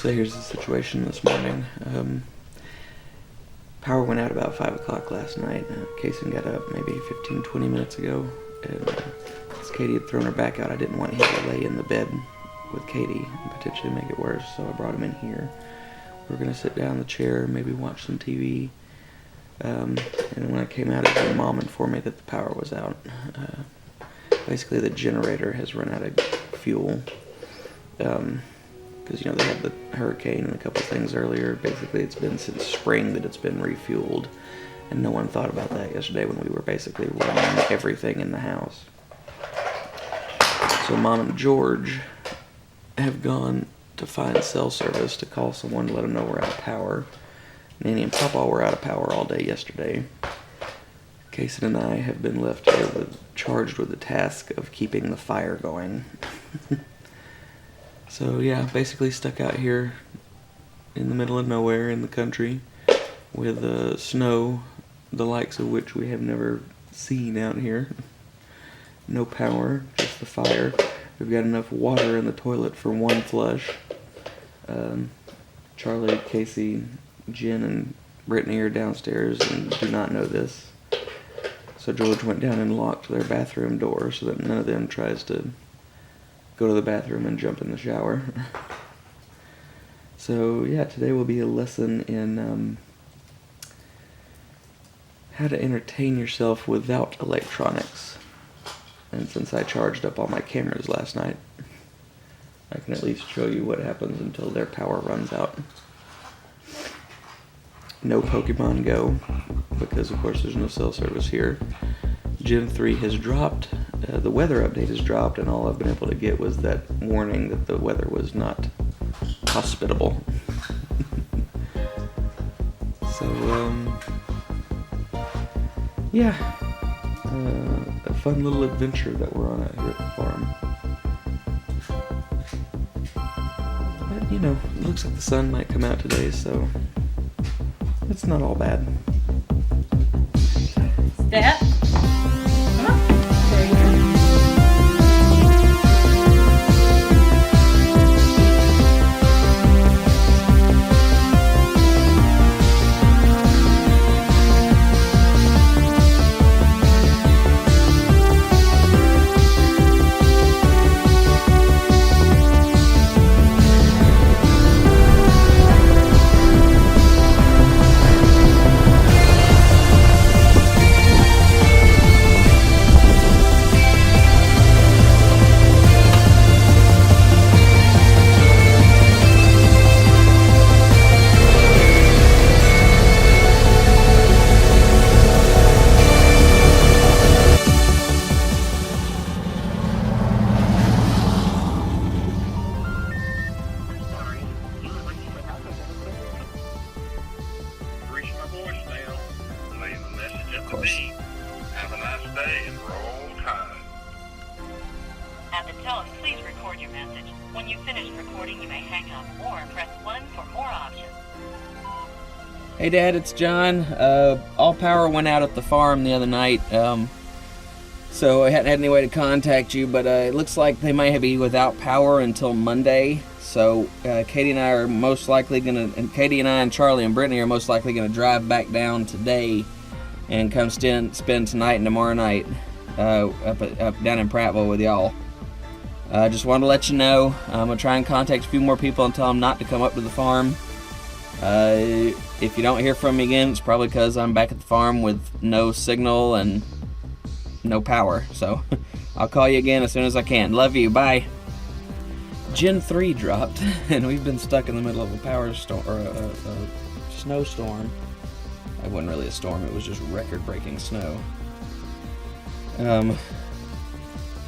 So here's the situation this morning. Power went out about 5 o'clock last night. Kason got up maybe 15-20 minutes ago, and as Katie had thrown her back out, I didn't want him to lay in the bed with Katie and potentially make it worse, so I brought him in here. We're going to sit down in the chair, maybe watch some TV, and when I came out, his mom informed me that the power was out. Basically, the generator has run out of fuel. Because, they had the hurricane and a couple things earlier. Basically, it's been since spring that it's been refueled, and no one thought about that yesterday when we were basically running everything in the house. So Mom and George have gone to find cell service to call someone to let them know we're out of power. Nanny and Papa were out of power all day yesterday. Kason and I have been left here charged with the task of keeping the fire going. So yeah, basically stuck out here in the middle of nowhere in the country with snow, the likes of which we have never seen out here. No power, just the fire. We've got enough water in the toilet for one flush. Charlie, Casey, Jen, and Brittany are downstairs and do not know this. So George went down and locked their bathroom door so that none of them tries to go to the bathroom and jump in the shower. So yeah, today will be a lesson in how to entertain yourself without electronics. And since I charged up all my cameras last night, I can at least show you what happens until their power runs out. No Pokémon Go, because of course there's no cell service here. Gen 3 has dropped, the weather update has dropped, and all I've been able to get was that warning that the weather was not hospitable. So, yeah, a fun little adventure that we're on out here at the farm. But, it looks like the sun might come out today, so it's not all bad. Step. Come on. There you go. Of course. Have a nice day and roll tide. At the tone, please record your message. When you finish recording, you may hang up or press 1 for more options. Hey Dad, it's John. All power went out at the farm the other night, so I hadn't had any way to contact you, but it looks like they may be without power until Monday. So Katie and I are most likely Katie and I and Charlie and Brittany are most likely gonna drive back down today and come spend tonight and tomorrow night up down in Prattville with y'all. Just wanted to let you know, I'm gonna try and contact a few more people and tell them not to come up to the farm. If you don't hear from me again, it's probably because I'm back at the farm with no signal and no power. So I'll call you again as soon as I can. Love you. Bye. Gen 3 dropped, and we've been stuck in the middle of a power storm, or a snowstorm. It wasn't really a storm, it was just record-breaking snow.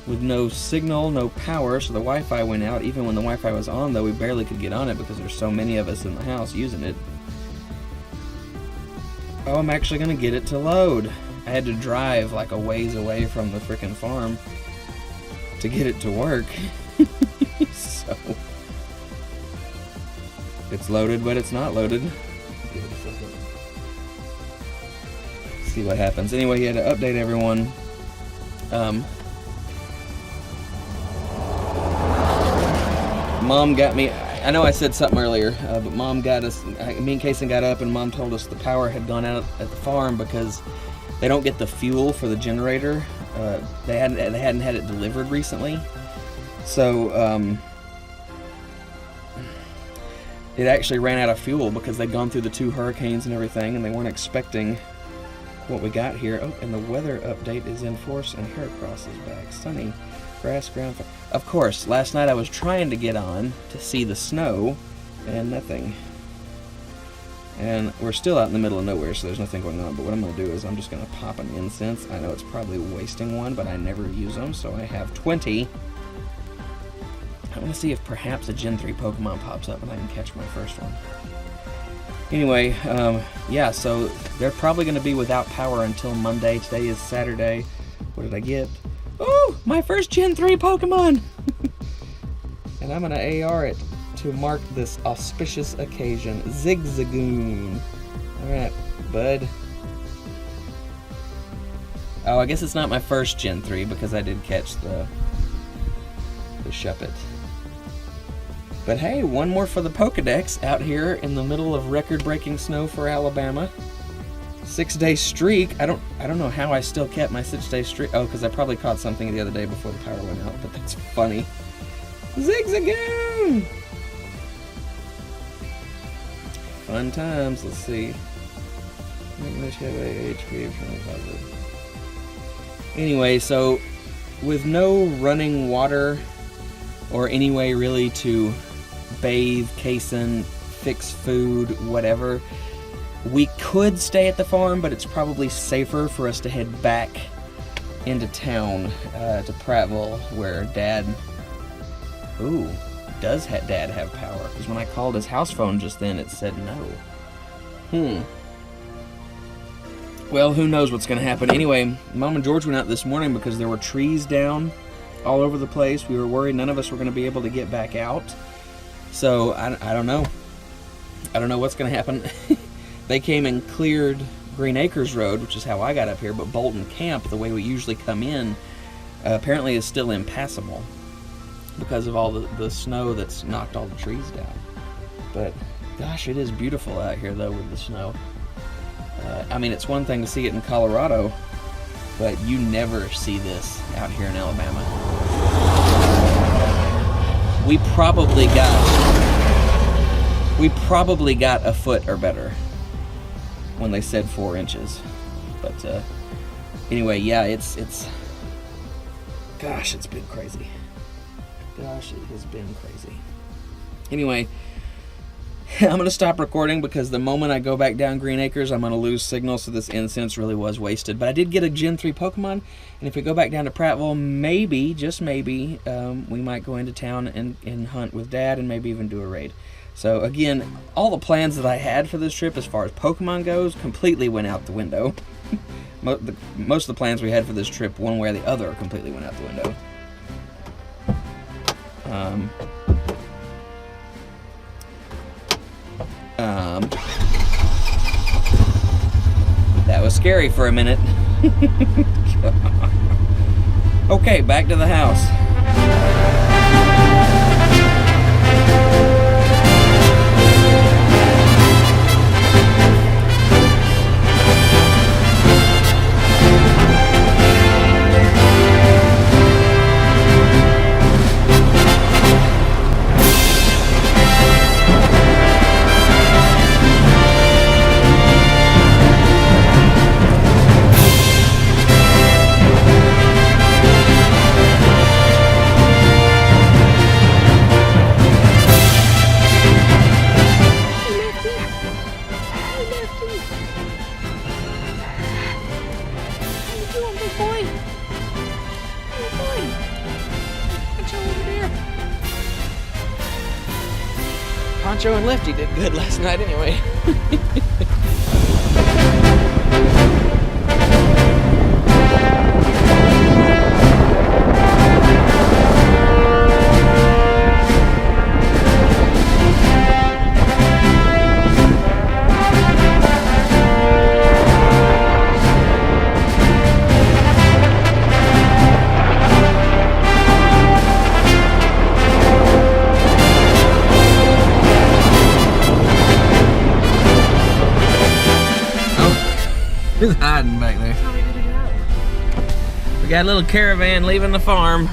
With no signal, no power, so the Wi-Fi went out. Even when the Wi-Fi was on, though, we barely could get on it because there's so many of us in the house using it. Oh, I'm actually gonna get it to load. I had to drive like a ways away from the frickin' farm to get it to work. So it's loaded, but it's not loaded. Give it a second. See what happens. Anyway, he had to update everyone. Mom got me. I know I said something earlier, but Mom got us. Me and Kason got up, and Mom told us the power had gone out at the farm because they don't get the fuel for the generator. They hadn't had it delivered recently, so it actually ran out of fuel because they'd gone through the 2 hurricanes and everything, and they weren't expecting what we got here. Oh, and the weather update is in force, and Heracross is back. Sunny, grass, ground. Of course, last night I was trying to get on to see the snow, and nothing. And we're still out in the middle of nowhere, so there's nothing going on. But what I'm going to do is I'm just going to pop an incense. I know it's probably wasting one, but I never use them, so I have 20. I want to see if perhaps a Gen 3 Pokemon pops up and I can catch my first one. Anyway, yeah, so they're probably going to be without power until Monday. Today is Saturday. What did I get? Oh, my first Gen 3 Pokemon! And I'm going to AR it to mark this auspicious occasion. Zigzagoon. Alright, bud. Oh, I guess it's not my first Gen 3 because I did catch the Shuppet. But hey, one more for the Pokedex out here in the middle of record-breaking snow for Alabama. 6-day streak. I don't know how I still kept my 6-day streak. Oh, because I probably caught something the other day before the power went out, but that's funny. Zigzagoon! Fun times. Let's see. Anyway, so with no running water or any way really to bathe, Kason, fix food, whatever, we could stay at the farm, but it's probably safer for us to head back into town to Prattville, where Dad... Ooh, does Dad have power? Because when I called his house phone just then, it said no. Well, who knows what's going to happen. Anyway, Mom and George went out this morning because there were trees down all over the place. We were worried none of us were going to be able to get back out. So, I don't know. I don't know what's going to happen. They came and cleared Green Acres Road, which is how I got up here, but Bolton Camp, the way we usually come in, apparently is still impassable because of all the snow that's knocked all the trees down. But, gosh, it is beautiful out here, though, with the snow. I mean, it's one thing to see it in Colorado, but you never see this out here in Alabama. We probably got a foot or better when they said 4 inches. But anyway, yeah, it's gosh, it's been crazy. Gosh, it has been crazy. Anyway, I'm going to stop recording because the moment I go back down Green Acres, I'm going to lose signal, so this incense really was wasted. But I did get a Gen 3 Pokemon, and if we go back down to Prattville, maybe, just maybe, we might go into town and hunt with Dad and maybe even do a raid. So again, all the plans that I had for this trip as far as Pokemon goes completely went out the window. Most of the plans we had for this trip, one way or the other, completely went out the window. That was scary for a minute. Okay, back to the house. Poncho and Lefty did good last night anyway. Who's hiding back there? How are we gonna get out? We got a little caravan leaving the farm.